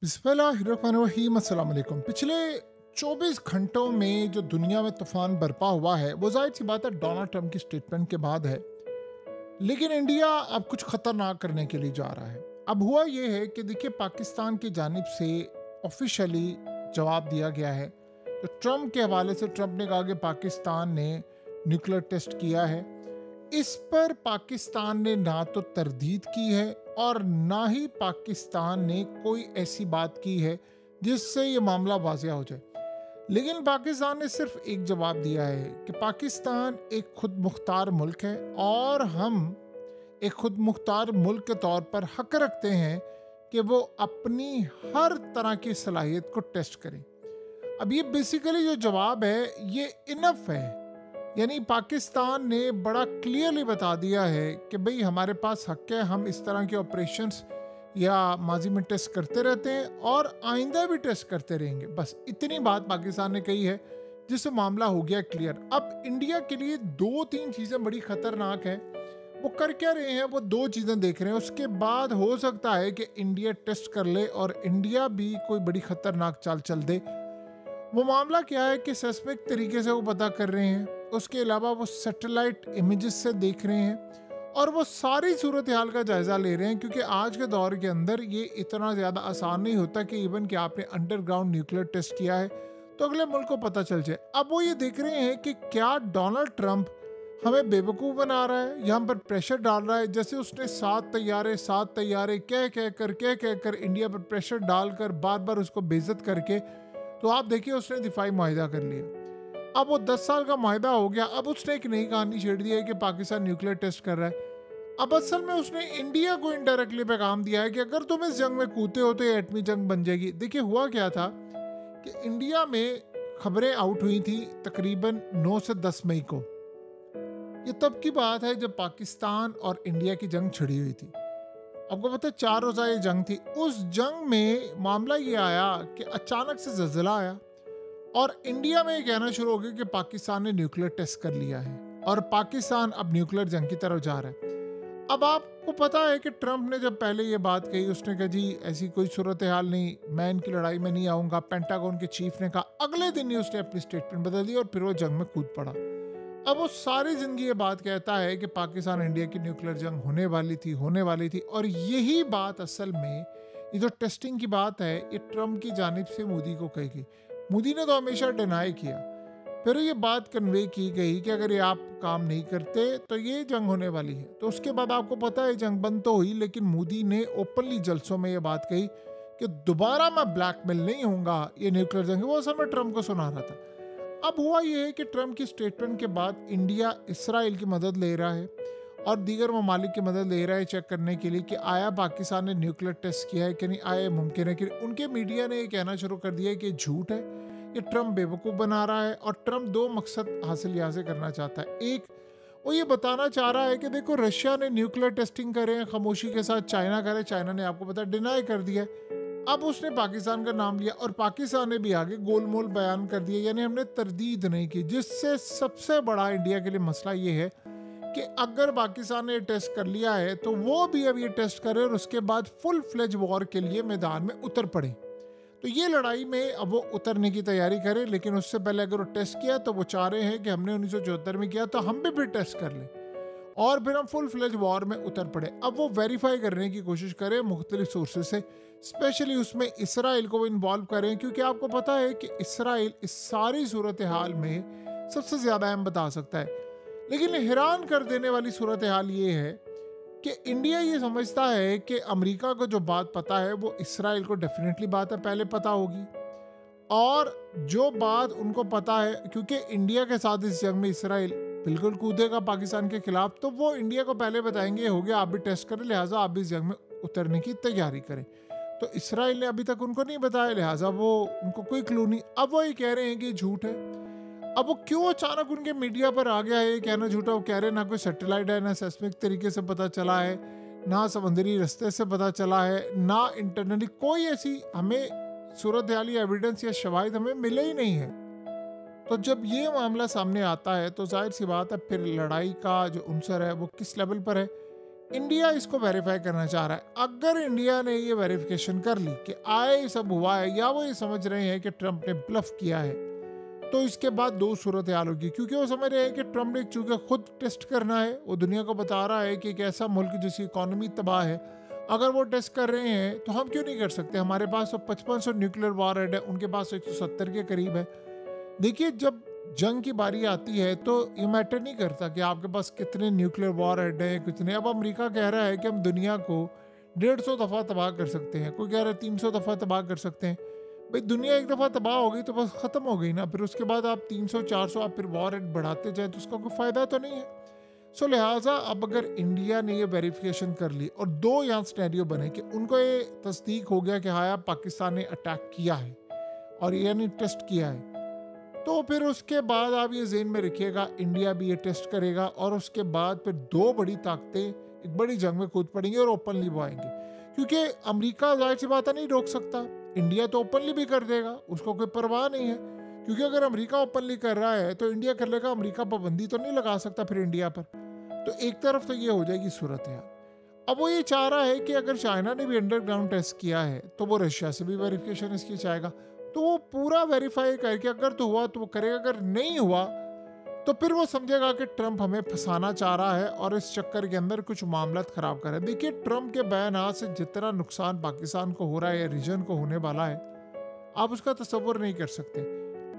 बिस्मिल्लाहिर्रहमानिर्रहीम अस्सलाम वालेकुम। पिछले 24 घंटों में जो दुनिया में तूफान बरपा हुआ है वो जाहिर सी बात है डोनाल्ड ट्रंप की स्टेटमेंट के बाद है। लेकिन इंडिया अब कुछ खतरनाक करने के लिए जा रहा है। अब हुआ ये है कि देखिए पाकिस्तान की जानिब से ऑफिशियली जवाब दिया गया है। तो ट्रंप के हवाले से ट्रंप ने कहा कि पाकिस्तान ने न्यूक्लियर टेस्ट किया है। इस पर पाकिस्तान ने ना तो तरदीद की है और ना ही पाकिस्तान ने कोई ऐसी बात की है जिससे ये मामला वाज़िया हो जाए। लेकिन पाकिस्तान ने सिर्फ एक जवाब दिया है कि पाकिस्तान एक खुद मुख्तार मुल्क है और हम एक खुद मुख्तार मुल्क के तौर पर हक रखते हैं कि वो अपनी हर तरह की सलाहियत को टेस्ट करें। अब ये बेसिकली जो जवाब है ये इनफ है, यानी पाकिस्तान ने बड़ा क्लियरली बता दिया है कि भाई हमारे पास हक है, हम इस तरह के ऑपरेशंस या माजी में टेस्ट करते रहते हैं और आइंदा भी टेस्ट करते रहेंगे। बस इतनी बात पाकिस्तान ने कही है जिससे मामला हो गया क्लियर। अब इंडिया के लिए दो तीन चीज़ें बड़ी खतरनाक हैं। वो कर क्या रहे हैं, वो दो चीज़ें देख रहे हैं। उसके बाद हो सकता है कि इंडिया टेस्ट कर ले और इंडिया भी कोई बड़ी खतरनाक चाल चल दे। वो मामला क्या है कि सेस्मिक तरीके से वो पता कर रहे हैं, उसके अलावा वो सैटेलाइट इमेजेस से देख रहे हैं और वो सारी सूरत हाल का जायज़ा ले रहे हैं, क्योंकि आज के दौर के अंदर ये इतना ज़्यादा आसान नहीं होता कि इवन कि आपने अंडरग्राउंड न्यूक्लियर टेस्ट किया है तो अगले मुल्क को पता चल जाए। अब वो ये देख रहे हैं कि क्या डोनाल्ड ट्रंप हमें बेवकूफ़ बना रहा है, यहाँ पर प्रेशर डाल रहा है। जैसे उसने सात तैयारे कह कर इंडिया पर प्रेशर डालकर बार बार उसको बेइज्जत करके, तो आप देखिए उसने दिफाई माहिदा कर लिया। अब वो 10 साल का माहिदा हो गया। अब उसने एक नई कहानी छेड़ दी है कि पाकिस्तान न्यूक्लियर टेस्ट कर रहा है। अब असल में उसने इंडिया को इनडायरेक्टली पैगाम दिया है कि अगर तुम इस जंग में कूदते हो तो ये एटमी जंग बन जाएगी। देखिए हुआ क्या था कि इंडिया में खबरें आउट हुई थी तकरीबन 9 से 10 मई को। ये तब की बात है जब पाकिस्तान और इंडिया की जंग छिड़ी हुई थी। आपको पता है 4 रोज़ा ये जंग थी। उस जंग में मामला ये आया कि अचानक से ज़लज़ला आया और इंडिया में ये कहना शुरू हो गया कि पाकिस्तान ने न्यूक्लियर टेस्ट कर लिया है और पाकिस्तान अब न्यूक्लियर जंग की तरफ जा रहा है। अब आपको पता है कि ट्रंप ने जब पहले ये बात कही, उसने कहा जी ऐसी कोई सूरत हाल नहीं, मैं इनकी लड़ाई में नहीं आऊँगा। पेंटागन के चीफ ने कहा, अगले दिन ही उसने अपनी स्टेटमेंट बदल दी और फिर वो जंग में कूद पड़ा। अब वो सारी ज़िंदगी ये बात कहता है कि पाकिस्तान इंडिया की न्यूक्लियर जंग होने वाली थी और यही बात असल में ये जो टेस्टिंग की बात है ये ट्रंप की जानिब से मोदी को कही गई। मोदी ने तो हमेशा डिनाई किया, फिर ये बात कन्वे की गई कि अगर ये आप काम नहीं करते तो ये जंग होने वाली है। तो उसके बाद आपको पता है जंग बंद तो हुई, लेकिन मोदी ने ओपनली जलसों में ये बात कही कि दोबारा मैं ब्लैकमेल नहीं होऊंगा, ये न्यूक्लियर जंग है। वो असल में ट्रंप को सुना रहा था। अब हुआ ये है कि ट्रंप की स्टेटमेंट के बाद इंडिया इसराइल की मदद ले रहा है और दीगर ममालिक की मदद ले रहा है चेक करने के लिए कि आया पाकिस्तान ने न्यूक्लियर टेस्ट किया है कि नहीं, आया मुमकिन है कि। उनके मीडिया ने ये कहना शुरू कर दिया है कि झूठ है, ये ट्रंप बेवकूफ़ बना रहा है। और ट्रंप दो मकसद हासिल यहाँ से करना चाहता है। एक, वो ये बताना चाह रहा है कि देखो रशिया ने न्यूक्लियर टेस्टिंग करे हैं खामोशी के साथ, चाइना करे, चाइना ने आपको पता डिनाई कर दिया। अब उसने पाकिस्तान का नाम लिया और पाकिस्तान ने भी आगे गोलमोल बयान कर दिया, यानी हमने तरदीद नहीं की। जिससे सबसे बड़ा इंडिया के लिए मसला ये है कि अगर पाकिस्तान ने टेस्ट कर लिया है तो वो भी अब ये टेस्ट करे और उसके बाद फुल फ्लेज वॉर के लिए मैदान में उतर पड़े। तो ये लड़ाई में अब वो उतरने की तैयारी करे, लेकिन उससे पहले अगर वो टेस्ट किया तो वो चाह रहे हैं कि हमने 1974 में किया तो हम भी फिर टेस्ट कर लें और फिर हम फुल फ्लेज वॉर में उतर पड़े। अब वो वेरीफाई करने की कोशिश करें मुख्तलिफ सोर्सेज से, स्पेशली उसमें इसराइल को इन्वॉल्व करें, क्योंकि आपको पता है कि इसराइल इस सारी सूरत हाल में सबसे ज़्यादा अहम बता सकता है। लेकिन हैरान कर देने वाली सूरत हाल ये है कि इंडिया ये समझता है कि अमेरिका को जो बात पता है वो इसराइल को डेफिनेटली बात है पहले पता होगी, और जो बात उनको पता है क्योंकि इंडिया के साथ इस जंग में इसराइल बिल्कुल कूदेगा पाकिस्तान के खिलाफ, तो वो इंडिया को पहले बताएंगे हो गया आप भी टेस्ट करें, लिहाजा आप भी इस जंग में उतरने की तैयारी करें। तो इसराइल ने अभी तक उनको नहीं बताया, लिहाजा वो उनको कोई क्लू नहीं। अब वो ये कह रहे हैं कि झूठ है। अब वो क्यों अचानक उनके मीडिया पर आ गया है कहना झूठा? वो कह रहे हैं ना कोई सैटेलाइट है, ना सेस्मिक तरीके से पता चला है, ना समुद्री रास्ते से पता चला है, ना इंटरनली कोई ऐसी हमें सूरत हाली एविडेंस या शवाहिद हमें मिले ही नहीं है। तो जब ये मामला सामने आता है तो जाहिर सी बात है फिर लड़ाई का जो अंसर है वो किस लेवल पर है इंडिया इसको वेरीफाई करना चाह रहा है। अगर इंडिया ने ये वेरिफिकेशन कर ली कि आए सब हुआ है, या वो ये समझ रहे हैं कि ट्रंप ने ब्लफ किया है, तो इसके बाद दो सूरत हाल होगी। क्योंकि वो समझ रहे हैं कि ट्रंप ने चूंकि खुद टेस्ट करना है, वो दुनिया को बता रहा है कि एक ऐसा मुल्क जिसकी इकॉनमी तबाह है, अगर वो टेस्ट कर रहे हैं तो हम क्यों नहीं कर सकते। हमारे पास तो 5500 न्यूक्लियर वॉरहेड है, उनके पास 170 के करीब है। देखिए, जब जंग की बारी आती है तो ये मैटर नहीं करता कि आपके पास कितने न्यूक्लियर वॉरहेड हैं कितने। अब अमेरिका कह रहा है कि हम दुनिया को 150 दफ़ा तबाह कर सकते हैं, कोई कह रहा है 300 दफ़ा तबाह कर सकते हैं। भाई, दुनिया एक दफ़ा तबाह हो गई तो बस ख़त्म हो गई ना। फिर उसके बाद आप 300 400 आप फिर वॉरहेड बढ़ाते जाए तो उसका कोई फ़ायदा तो नहीं है। सो लिहाजा अब अगर इंडिया ने ये वेरिफिकेशन कर ली और दो यहाँ सिनेरियो बने कि उनको ये तस्दीक हो गया कि हाँ, पाकिस्तान ने अटैक किया है और यानी टेस्ट किया है, तो फिर उसके बाद आप ये ज़हन में रखिएगा इंडिया भी ये टेस्ट करेगा और उसके बाद फिर दो बड़ी ताकतें एक बड़ी जंग में कूद पड़ेंगी और ओपनली वो आएंगे। क्योंकि अमेरिका जाहिर सी बात है नहीं रोक सकता, इंडिया तो ओपनली भी कर देगा, उसको कोई परवाह नहीं है। क्योंकि अगर अमेरिका ओपनली कर रहा है तो इंडिया कर लेगा, अमेरिका पाबंदी तो नहीं लगा सकता फिर इंडिया पर। तो एक तरफ तो ये हो जाएगी सूरत है। अब वो ये चाह रहा है कि अगर चाइना ने भी अंडरग्राउंड टेस्ट किया है तो वो रशिया से भी वेरिफिकेशन इसकी चाहेगा, तो वो पूरा वेरीफाई करके अगर तो हुआ तो वो करेगा, अगर नहीं हुआ तो फिर वो समझेगा कि ट्रंप हमें फंसाना चाह रहा है और इस चक्कर के अंदर कुछ मामला खराब कर रहा है। देखिए, ट्रंप के बयान से जितना नुकसान पाकिस्तान को हो रहा है या रीजन को होने वाला है, आप उसका तस्वर नहीं कर सकते।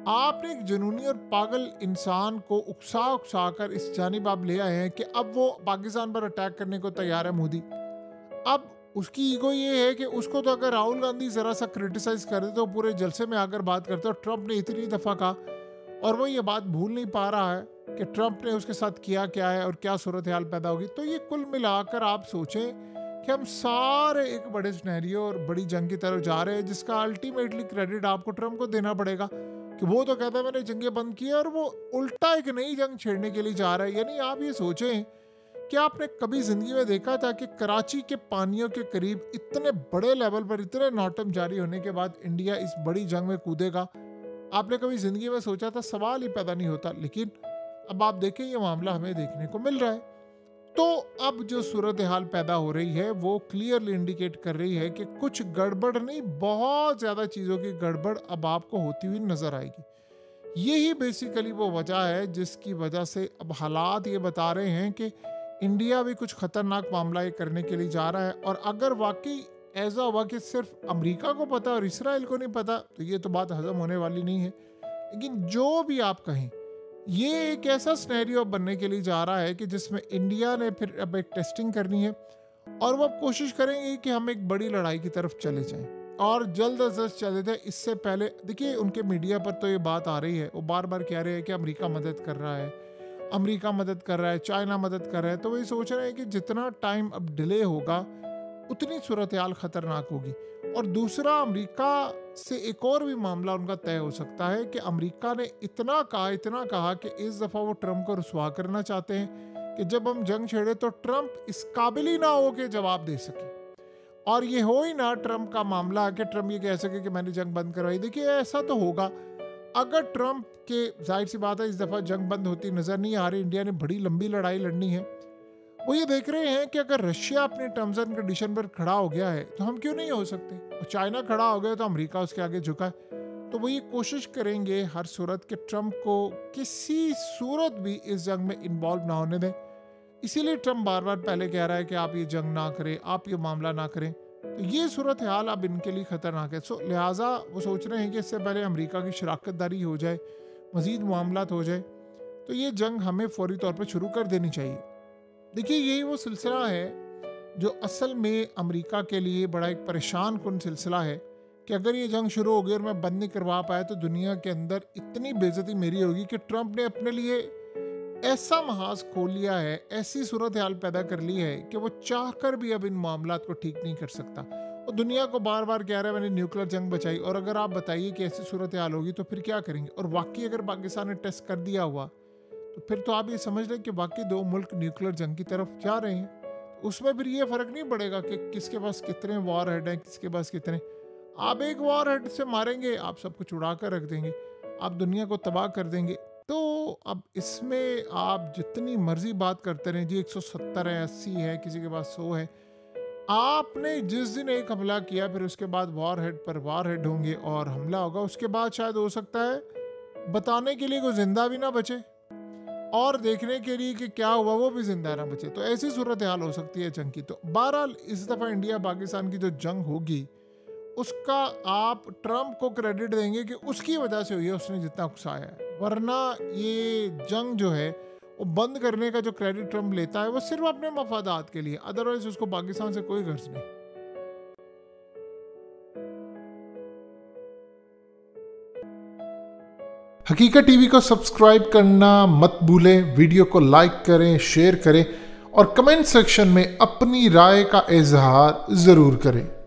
आपने एक जुनूनी और पागल इंसान को उकसा उकसा कर इस जानिब आप ले आए हैं कि अब वो पाकिस्तान पर अटैक करने को तैयार है मोदी। अब उसकी ईगो ये है कि उसको तो अगर राहुल गांधी ज़रा सा क्रिटिसाइज कर दे तो पूरे जलसे में आकर बात करते, और ट्रंप ने इतनी दफ़ा कहा और वो ये बात भूल नहीं पा रहा है कि ट्रंप ने उसके साथ किया क्या है और क्या सूरत हाल पैदा होगी। तो ये कुल मिलाकर आप सोचें कि हम सारे एक बड़े सिनेरियो और बड़ी जंग की तरफ जा रहे हैं, जिसका अल्टीमेटली क्रेडिट आपको ट्रंप को देना पड़ेगा कि वो तो कहता है मैंने जंगें बंद की और वो उल्टा एक नई जंग छेड़ने के लिए जा रहा है। यानी आप ये सोचें कि आपने कभी जिंदगी में देखा था कि कराची के पानियों के करीब इतने बड़े लेवल पर इतने नौटम जारी होने के बाद इंडिया इस बड़ी जंग में कूदेगा? आपने कभी जिंदगी में सोचा था? सवाल ही पैदा नहीं होता। लेकिन अब आप देखें ये मामला हमें देखने को मिल रहा है। तो अब जो सूरत हाल पैदा हो रही है वो क्लियरली इंडिकेट कर रही है कि कुछ गड़बड़ नहीं, बहुत ज़्यादा चीज़ों की गड़बड़ अब आपको होती हुई नज़र आएगी। यही बेसिकली वो वजह है जिसकी वजह से अब हालात ये बता रहे हैं कि इंडिया भी कुछ ख़तरनाक मामला ये करने के लिए जा रहा है। और अगर वाकई ऐसा हुआ कि सिर्फ अमेरिका को पता और इसराइल को नहीं पता, तो ये तो बात हजम होने वाली नहीं है। लेकिन जो भी आप कहें, ये एक ऐसा सिनेरियो बनने के लिए जा रहा है कि जिसमें इंडिया ने फिर अब एक टेस्टिंग करनी है और वो कोशिश करेंगे कि हम एक बड़ी लड़ाई की तरफ चले जाएं और जल्द अज जल्द चले जाए। इससे पहले देखिए, उनके मीडिया पर तो ये बात आ रही है, वो बार बार कह रहे हैं कि अमेरिका मदद कर रहा है, अमेरिका मदद कर रहा है, चाइना मदद कर रहा है। तो वही सोच रहे हैं कि जितना टाइम अब डिले होगा उतनी सूरत हाल ख़तरनाक होगी। और दूसरा, अमेरिका से एक और भी मामला उनका तय हो सकता है कि अमेरिका ने इतना कहा कि इस दफ़ा वो ट्रंप को रुसवा करना चाहते हैं कि जब हम जंग छेड़े तो ट्रंप इस काबिल ही ना हो कि जवाब दे सके। और ये हो ही ना ट्रंप का मामला कि ट्रंप ये कह सके कि मैंने जंग बंद करवाई। देखिए, ऐसा तो होगा अगर ट्रंप के, जाहिर सी बात है इस दफ़ा जंग बंद होती नज़र नहीं आ रही, इंडिया ने बड़ी लंबी लड़ाई लड़नी है। वो ये देख रहे हैं कि अगर रशिया अपने टर्म्स एंड कंडीशन पर खड़ा हो गया है तो हम क्यों नहीं हो सकते, और चाइना खड़ा हो गया तो अमेरिका उसके आगे झुका है। तो वो ये कोशिश करेंगे हर सूरत के ट्रंप को किसी सूरत भी इस जंग में इन्वॉल्व ना होने दें। इसीलिए ट्रंप बार बार पहले कह रहा है कि आप ये जंग ना करें, आप ये मामला ना करें। तो ये सूरत हाल अब इनके लिए ख़तरनाक है। सो लिहाजा वो सोच रहे हैं कि इससे पहले अमेरिका की शराकतदारी हो जाए, मज़ीद मामलात हो जाए, तो ये जंग हमें फौरी तौर पर शुरू कर देनी चाहिए। देखिए, यही वो सिलसिला है जो असल में अमेरिका के लिए बड़ा एक परेशान कुन सिलसिला है कि अगर ये जंग शुरू हो गई और मैं बंद नहीं करवा पाया तो दुनिया के अंदर इतनी बेइज्जती मेरी होगी कि ट्रंप ने अपने लिए ऐसा महाज खोल लिया है, ऐसी सूरत हाल पैदा कर ली है कि वो चाहकर भी अब इन मामलात को ठीक नहीं कर सकता। और दुनिया को बार बार कह रहा है मैंने न्यूक्लियर जंग बचाई, और अगर आप बताइए कि ऐसी सूरत हाल होगी तो फिर क्या करेंगे। और वाकई अगर पाकिस्तान ने टेस्ट कर दिया हुआ तो फिर तो आप ये समझ लें कि बाकी दो मुल्क न्यूक्लियर जंग की तरफ जा रहे हैं। उसमें फिर ये फ़र्क नहीं पड़ेगा कि किसके पास कितने वॉर हेड हैं, किसके पास कितने। आप एक वॉर हेड से मारेंगे, आप सब कुछ उड़ा कर रख देंगे, आप दुनिया को तबाह कर देंगे। तो अब इसमें आप जितनी मर्जी बात करते रहें जी 170 है, 80 है, किसी के पास 100 है। आपने जिस दिन एक हमला किया फिर उसके बाद वॉर हेड पर वॉर हेड होंगे और हमला होगा, उसके बाद शायद हो सकता है बताने के लिए कोई जिंदा भी ना बचे और देखने के लिए कि क्या हुआ वो भी जिंदा ना बचे। तो ऐसी सूरत हाल हो सकती है जंग की। तो बहरहाल इस दफ़ा इंडिया पाकिस्तान की जो जंग होगी उसका आप ट्रम्प को क्रेडिट देंगे कि उसकी वजह से हुई है, उसने जितना उकसाया है। वरना ये जंग जो है वो बंद करने का जो क्रेडिट ट्रम्प लेता है वो सिर्फ अपने मफादात के लिए, अदरवाइज उसको पाकिस्तान से कोई गर्ज नहीं। हकीकत टीवी को सब्सक्राइब करना मत भूलें, वीडियो को लाइक करें, शेयर करें और कमेंट सेक्शन में अपनी राय का इजहार ज़रूर करें।